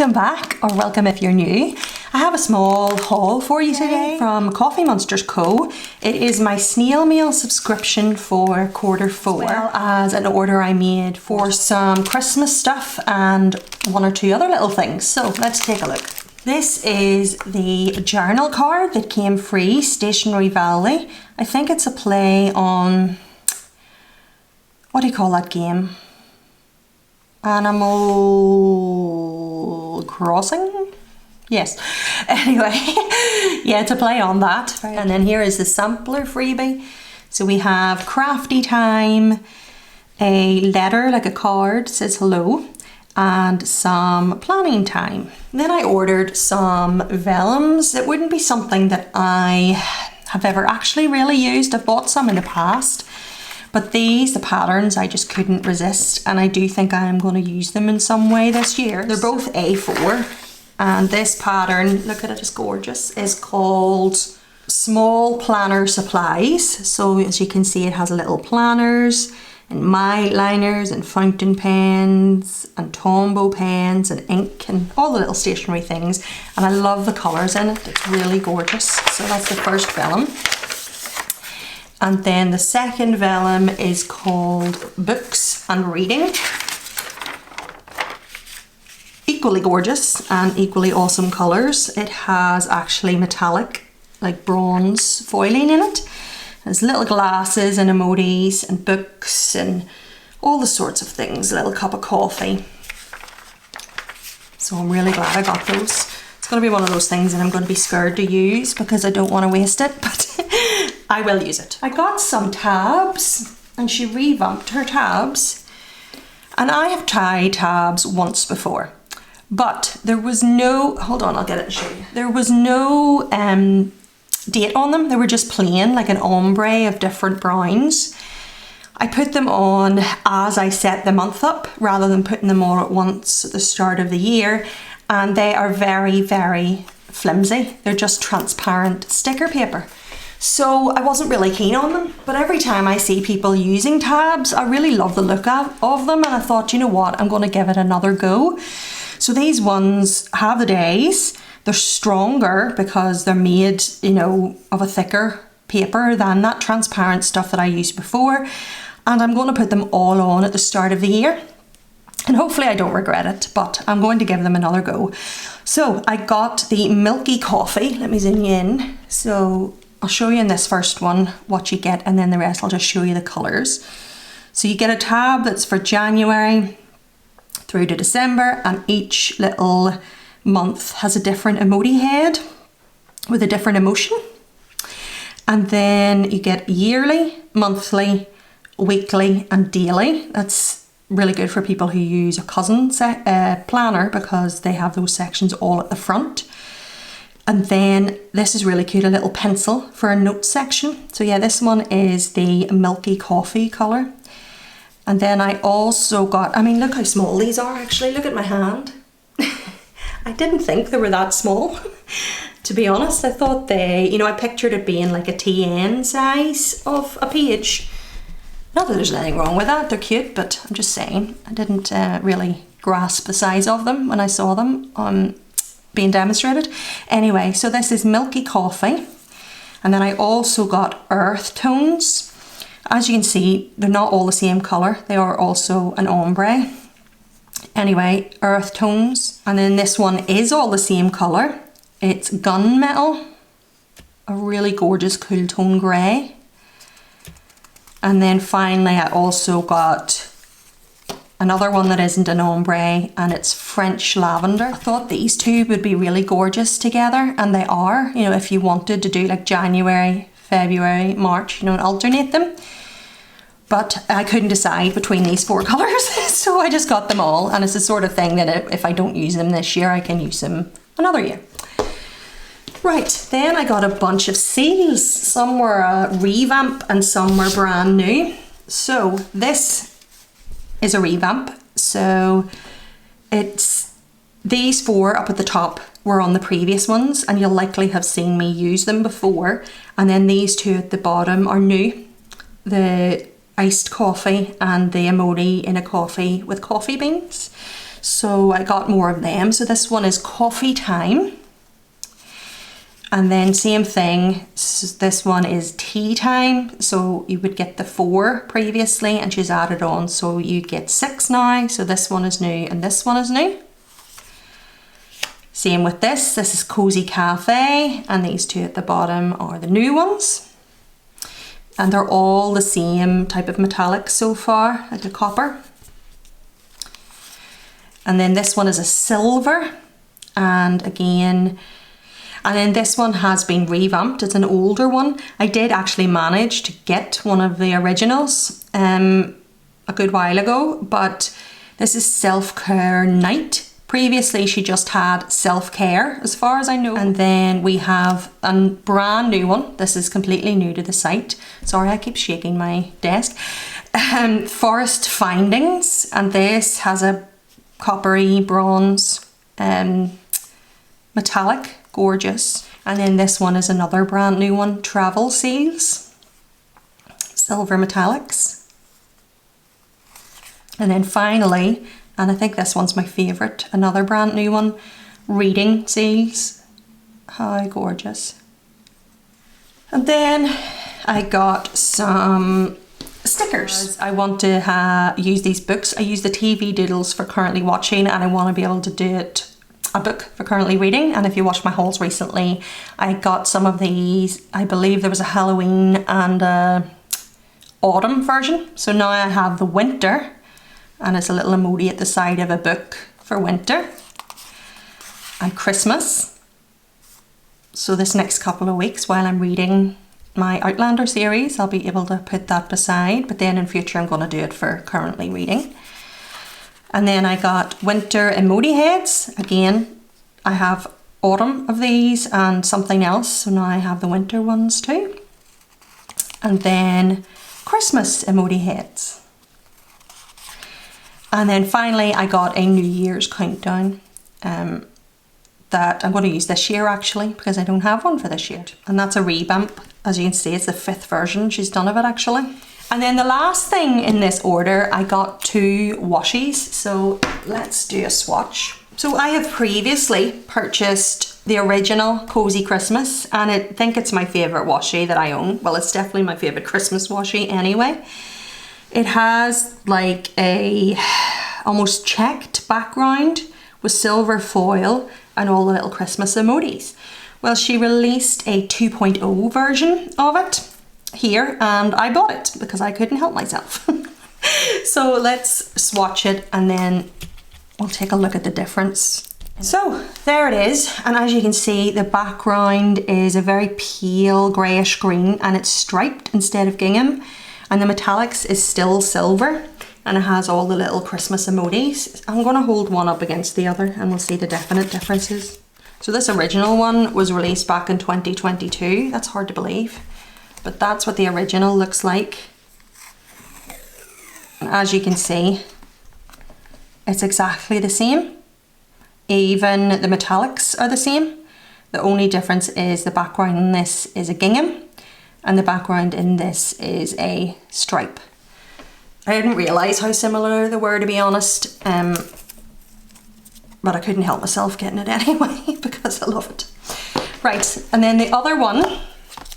Welcome back, or welcome if you're new. I have a small haul for you today from Coffee Monsters Co. It is my snail mail subscription for Q4, as well as an order I made for some Christmas stuff and one or two other little things. So let's take a look. This is the journal card that came free, Stationery Valley. I think it's a play on, what do you call that game? Animal Crossing? Yes. Anyway, yeah, to play on that. Right. And then here is the sampler freebie. So we have crafty time, a letter, like a card, says hello, and some planning time. Then I ordered some vellums. It wouldn't be something that I have ever actually really used. I've bought some in the past. But these, the patterns, I just couldn't resist, and I do think I am going to use them in some way this year. They're both A4, and this pattern, look at it, it's gorgeous, is called Small Planner Supplies. So as you can see, it has little planners and my liners and fountain pens and Tombow pens and ink and all the little stationery things. And I love the colours in it, it's really gorgeous. So that's the first vellum. And then the second vellum is called Books and Reading. Equally gorgeous and equally awesome colours. It has actually metallic, like bronze foiling in it. There's little glasses and emojis and books and all the sorts of things. A little cup of coffee. So I'm really glad I got those. It's going to be one of those things that I'm going to be scared to use because I don't want to waste it, but I will use it. I got some tabs and she revamped her tabs, and I have tried tabs once before, but there was no, hold on, I'll get it and show you. There was no date on them. They were just plain, like an ombre of different browns. I put them on as I set the month up rather than putting them all at once at the start of the year, and they are very, very flimsy. They're just transparent sticker paper. So I wasn't really keen on them, but every time I see people using tabs, I really love the look of them, and I thought, you know what, I'm going to give it another go. So these ones have the days. They're stronger because they're made, you know, of a thicker paper than that transparent stuff that I used before, and I'm going to put them all on at the start of the year. And hopefully I don't regret it, but I'm going to give them another go. So I got the Milky Coffee. Let me zoom you in. So I'll show you in this first one what you get, and then the rest I'll just show you the colours. So you get a tab that's for January through to December, and each little month has a different emoji head with a different emotion. And then you get yearly, monthly, weekly and daily. That's really good for people who use a cousin planner because they have those sections all at the front. And then this is really cute, a little pencil for a note section. So yeah, this one is the Milky Coffee colour. And then I also got, I mean, look how small these are actually. Look at my hand. I didn't think they were that small, to be honest. I thought they, you know, I pictured it being like a TN size of a page. Not that there's anything wrong with that, they're cute, but I'm just saying, I didn't really grasp the size of them when I saw them being demonstrated. Anyway, so this is Milky Coffee, and then I also got Earth Tones. As you can see, they're not all the same colour, they are also an ombre. Anyway, Earth Tones, and then this one is all the same colour. It's Gunmetal, a really gorgeous cool tone grey. And then finally I also got another one that isn't an ombre, and it's French Lavender. I thought these two would be really gorgeous together, and they are, you know, if you wanted to do like January, February, March, you know, and alternate them. But I couldn't decide between these four colours, so I just got them all, and it's the sort of thing that if I don't use them this year, I can use them another year. Right, then I got a bunch of seals. Some were a revamp and some were brand new. So this is a revamp. So it's these four up at the top were on the previous ones, and you'll likely have seen me use them before. And then these two at the bottom are new. The iced coffee and the emoji in a coffee with coffee beans. So I got more of them. So this one is Coffee Time. And then same thing, this one is Tea Time. So you would get the 4 previously and she's added on. So you get 6 now. So this one is new and this one is new. Same with this is Cozy Cafe, and these 2 at the bottom are the new ones. And they're all the same type of metallic so far, like a copper. And then this one is a silver, and again, and then this one has been revamped. It's an older one. I did actually manage to get one of the originals a good while ago, but this is Self-Care Night. Previously, she just had Self-Care, as far as I know. And then we have a brand new one. This is completely new to the site. Sorry, I keep shaking my desk. Forest Findings, and this has a coppery bronze metallic, gorgeous. And then this one is another brand new one, Travel Seals, silver metallics. And then finally, and I think this one's my favourite, another brand new one, Reading Seals. How gorgeous. And then I got some stickers. I want to use these books. I use the TV doodles for currently watching, and I want to be able to do it a book for currently reading. And if you watched my hauls recently, I got some of these. I believe there was a Halloween and a autumn version. So now I have the winter, and it's a little emoji at the side of a book for winter, and Christmas. So this next couple of weeks while I'm reading my Outlander series, I'll be able to put that beside, but then in future I'm going to do it for currently reading. And then I got winter emoji heads. Again, I have autumn of these and something else, so now I have the winter ones too. And then Christmas emoji heads. And then finally I got a New Year's countdown that I'm going to use this year actually, because I don't have one for this year. And that's a revamp. As you can see, it's the 5th version she's done of it actually. And then the last thing in this order, I got 2 washies. So let's do a swatch. So I have previously purchased the original Cozy Christmas, and I think it's my favourite washi that I own. Well, it's definitely my favourite Christmas washi anyway. It has like a almost checked background with silver foil and all the little Christmas emojis. Well, she released a 2.0 version of it here, and I bought it because I couldn't help myself. So let's swatch it and then we'll take a look at the difference. So there it is, and as you can see, the background is a very pale greyish green and it's striped instead of gingham, and the metallics is still silver, and it has all the little Christmas emojis. I'm going to hold one up against the other and we'll see the definite differences. So this original one was released back in 2022. That's hard to believe, but that's what the original looks like. And as you can see, it's exactly the same. Even the metallics are the same. The only difference is the background in this is a gingham and the background in this is a stripe. I didn't realise how similar they were, to be honest, but I couldn't help myself getting it anyway because I love it. Right, and then the other one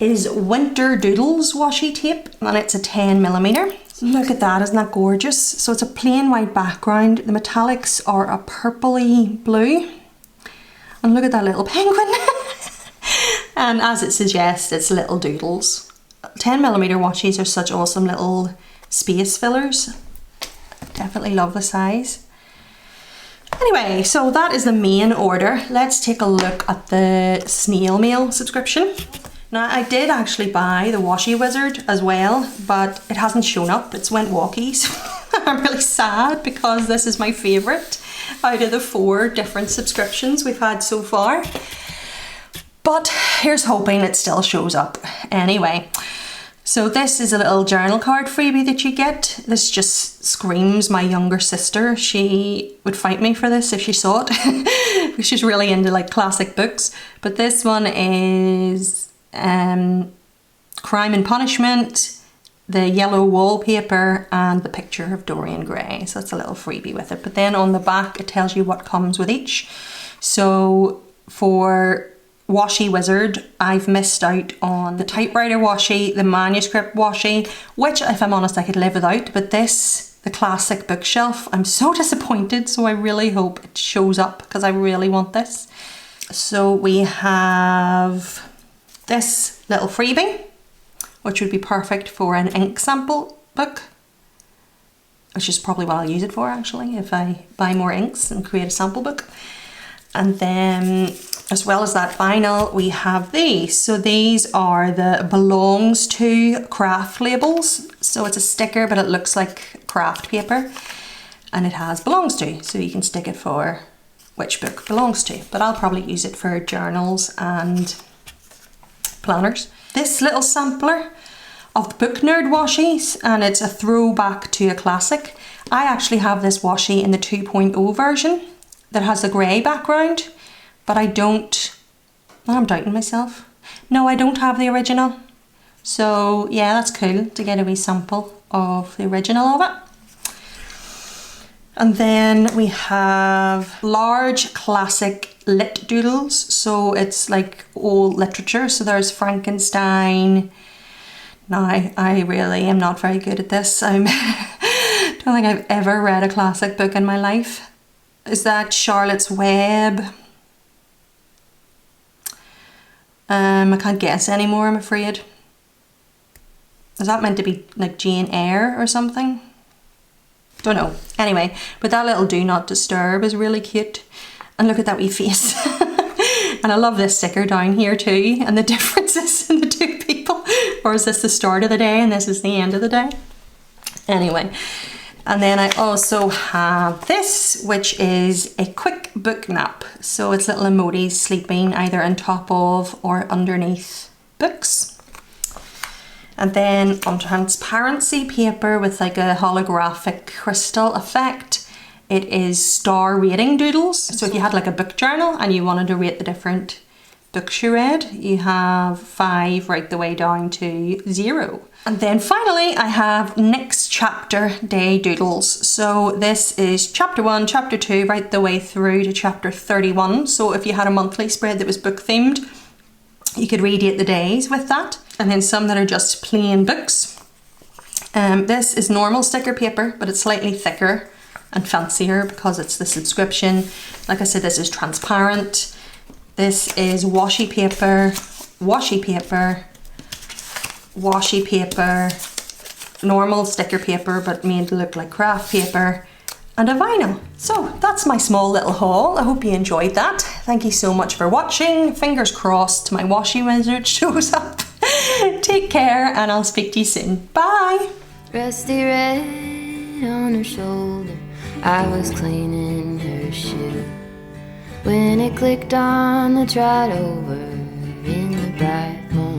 is Winter Doodles washi tape, and it's a 10mm. Look at that, isn't that gorgeous? So it's a plain white background. The metallics are a purpley blue. And look at that little penguin. And as it suggests, it's little doodles. 10mm washies are such awesome little space fillers. Definitely love the size. Anyway, so that is the main order. Let's take a look at the snail mail subscription. Now, I did actually buy the Washi Wizard as well, but it hasn't shown up. It's went walkies. I'm really sad because this is my favourite out of the 4 different subscriptions we've had so far. But here's hoping it still shows up. Anyway, so this is a little journal card freebie that you get. This just screams my younger sister. She would fight me for this if she saw it. She's really into like classic books. But this one is Crime and Punishment, the yellow wallpaper and the picture of Dorian Gray. So that's a little freebie with it. But then on the back it tells you what comes with each. So for Washi Wizard, I've missed out on the typewriter washi, the manuscript washi, which if I'm honest I could live without, but this, the classic bookshelf, I'm so disappointed, so I really hope it shows up because I really want this. So we have this little freebie, which would be perfect for an ink sample book, which is probably what I'll use it for actually, if I buy more inks and create a sample book. And then as well as that vinyl, we have these. So these are the belongs to craft labels. So it's a sticker, but it looks like craft paper and it has belongs to. So you can stick it for which book belongs to, but I'll probably use it for journals and planners. This little sampler of the Book Nerd washies, and it's a throwback to a classic. I actually have this washi in the 2.0 version that has a grey background, but I don't, I'm doubting myself. No, I don't have the original. So yeah, that's cool to get a wee sample of the original of it. And then we have large classic lit doodles. So it's like old literature. So there's Frankenstein. Now, I really am not very good at this. I don't think I've ever read a classic book in my life. Is that Charlotte's Web? I can't guess anymore, I'm afraid. Is that meant to be like Jane Eyre or something? Don't know. Anyway, but that little do not disturb is really cute. And look at that wee face. And I love this sticker down here too, and the differences in the two people. Or is this the start of the day and this is the end of the day? Anyway, and then I also have this, which is a quick book nap. So it's little emojis sleeping either on top of or underneath books. And then on transparency paper with like a holographic crystal effect, it is star rating doodles. So if you had like a book journal and you wanted to rate the different books you read, you have 5 right the way down to 0. And then finally I have next chapter day doodles. So this is chapter 1, chapter 2, right the way through to chapter 31. So if you had a monthly spread that was book themed, you could redate the days with that. And then some that are just plain books. This is normal sticker paper, but it's slightly thicker and fancier because it's the subscription. Like I said, this is transparent. This is washi paper, washi paper, washi paper, normal sticker paper, but made to look like craft paper, and a vinyl. So that's my small little haul. I hope you enjoyed that. Thank you so much for watching. Fingers crossed my Washi Wizard shows up. Take care and I'll speak to you soon. Bye. Rusty red on her shoulder, I was cleaning her shoe when it clicked on the trot over in the bright morning.